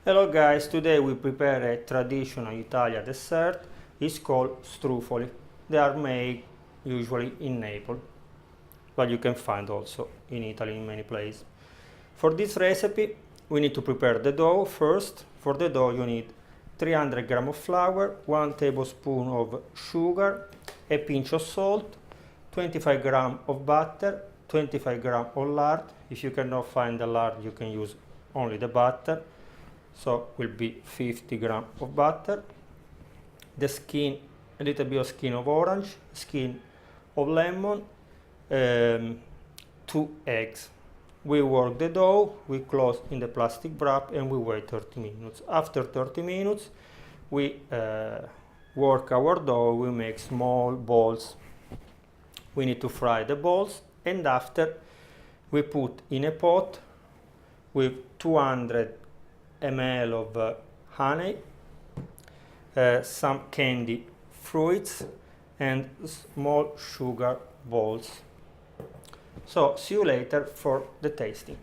Hello guys, today we prepare a traditional Italian dessert. It's called Struffoli. They are made usually in Naples, but you can find also in Italy in many places. For this recipe, we need to prepare the dough first. For the dough you need 300 grams of flour, 1 tablespoon of sugar, a pinch of salt, 25 grams of butter, 25 grams of lard. If you cannot find the lard, you can use only the butter. So will be 50 grams of butter, the skin, a little bit of skin of orange, skin of lemon, 2 eggs. We work the dough, we close in the plastic wrap and we wait 30 minutes. After 30 minutes, we work our dough, we make small balls. We need to fry the balls, and after we put in a pot with 200 ml of honey, some candy fruits and small sugar balls. So see you later for the tasting.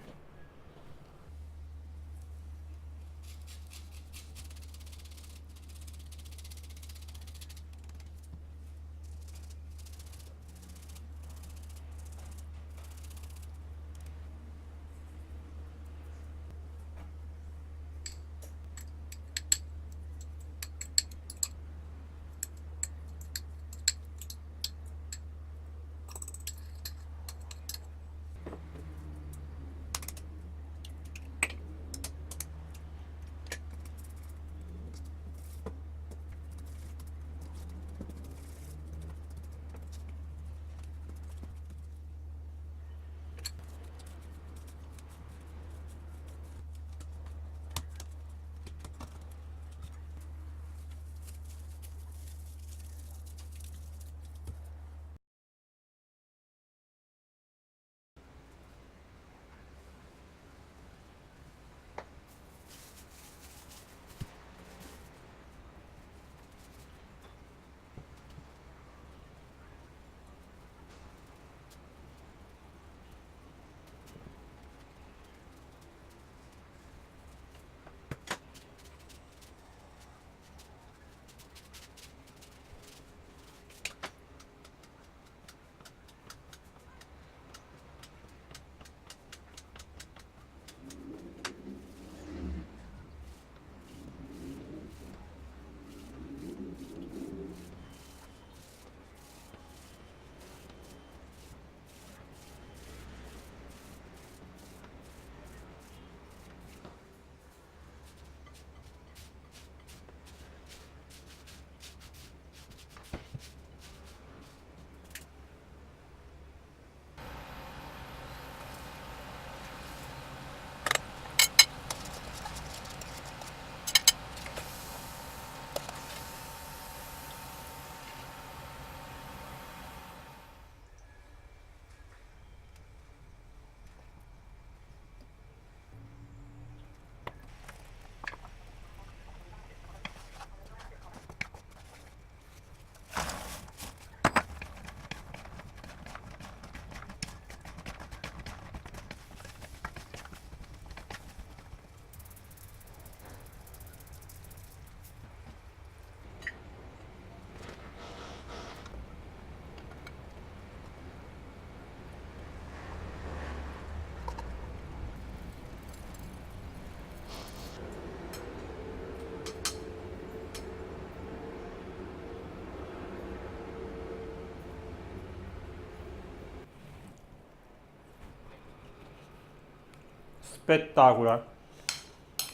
Spectacular.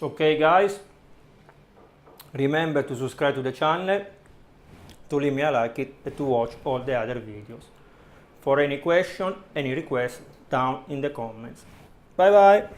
Okay guys, remember to subscribe to the channel, to leave me a like it, and to watch all the other videos. For any question, any request, down in the comments. Bye bye.